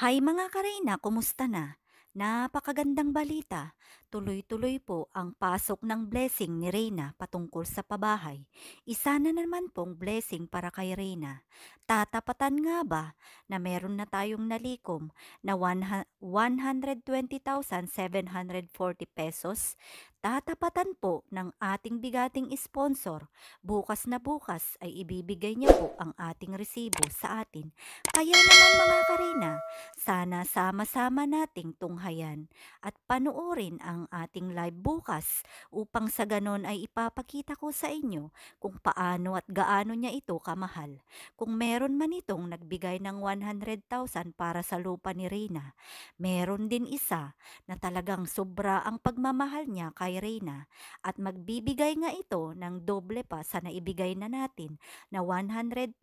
Hi mga Karina, kumusta na? Napakagandang balita. Tuloy-tuloy po ang pasok ng blessing ni Reyna patungkol sa pabahay. Isa na naman pong blessing para kay Reyna. Tatapatan nga ba na meron na tayong nalikom na 120,740 pesos? Tatapatan po ng ating bigating sponsor. Bukas na bukas ay ibibigay niya po ang ating resibo sa atin. Kaya naman mga Karina, sana sama-sama nating tunghayan at panuorin ang ating live bukas upang sa ganon ay ipapakita ko sa inyo kung paano at gaano niya ito kamahal. Kung meron man itong nagbigay ng 100,000 para sa lupa ni Reyna, meron din isa na talagang sobra ang pagmamahal niya kay Reyna at magbibigay nga ito ng doble pa sa naibigay na natin na 100,000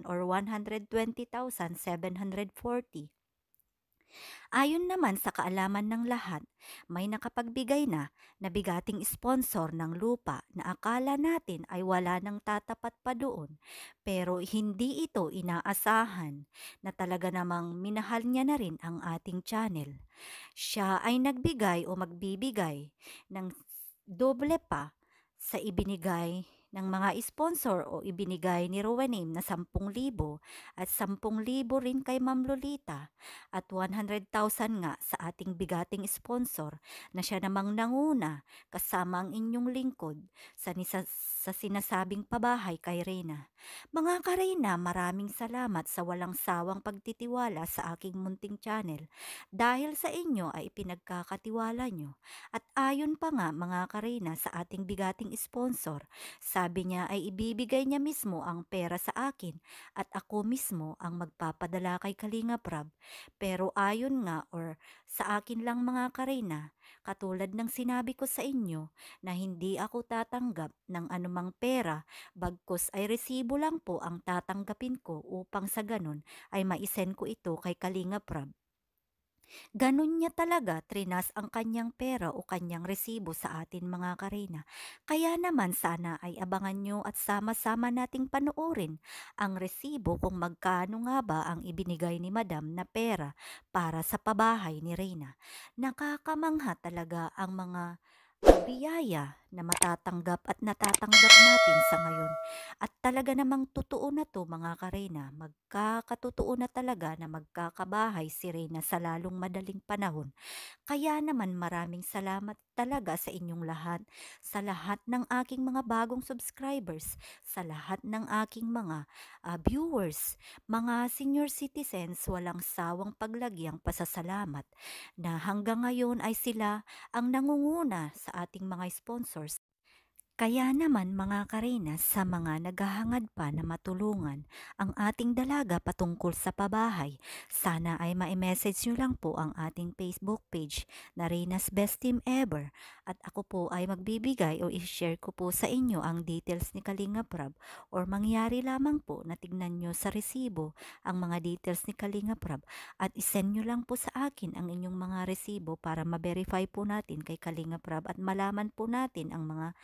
or 120,740. Ayon naman sa kaalaman ng lahat, may nakapagbigay na bigating sponsor ng lupa na akala natin ay wala nang tatapat pa doon. Pero hindi ito inaasahan na talaga namang minahal niya na rin ang ating channel. Siya ay nagbigay o magbibigay ng doble pa sa ibinigay ng mga sponsor o ibinigay ni Rowanim na 10,000 at 10,000 rin kay Ma'am Lolita at 100,000 nga sa ating bigating sponsor na siya namang nanguna kasama ang inyong lingkod sa sinasabing pabahay kay Reyna. Mga ka-Reyna, maraming salamat sa walang sawang pagtitiwala sa aking munting channel. Dahil sa inyo ay pinagkakatiwala nyo. At ayon pa nga mga Karina sa ating bigating sponsor, sabi niya ay ibibigay niya mismo ang pera sa akin at ako mismo ang magpapadala kay Kalinga Prab. Pero ayon nga or sa akin lang mga Karina, katulad ng sinabi ko sa inyo na hindi ako tatanggap ng anumang pera, bagkus ay resibo lang po ang tatanggapin ko upang sa ganun ay maisend ko ito kay Kalinga Prab. Ganun niya talaga trinas ang kanyang pera o kanyang resibo sa atin mga Karina. Kaya naman sana ay abangan nyo at sama-sama nating panoorin ang resibo kung magkano nga ba ang ibinigay ni Madam na pera para sa pabahay ni Reyna. Nakakamangha talaga ang mga biyaya na matatanggap at natatanggap natin sa ngayon. At talaga namang totoo na to mga Karina, magkakatotoo na talaga na magkakabahay si Reyna sa lalong madaling panahon. Kaya naman maraming salamat talaga sa inyong lahat, sa lahat ng aking mga bagong subscribers, sa lahat ng aking mga viewers, mga senior citizens, walang sawang paglagyang pasasalamat na hanggang ngayon ay sila ang nangunguna sa ating mga sponsors. Kaya naman mga Karina, sa mga naghahangad pa na matulungan ang ating dalaga patungkol sa pabahay, sana ay ma-message nyo lang po ang ating Facebook page na Reina's Best Team Ever at ako po ay magbibigay o i-share ko po sa inyo ang details ni Kalinga Prab or mangyari lamang po na tignan nyo sa resibo ang mga details ni Kalinga Prab at isend nyo lang po sa akin ang inyong mga resibo para ma-verify po natin kay Kalinga Prab at malaman po natin ang mga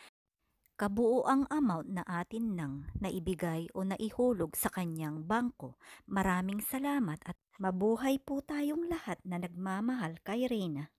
kabuuang amount na atin nang naibigay o naihulog sa kanyang bangko. Maraming salamat at mabuhay po tayong lahat na nagmamahal kay Reyna.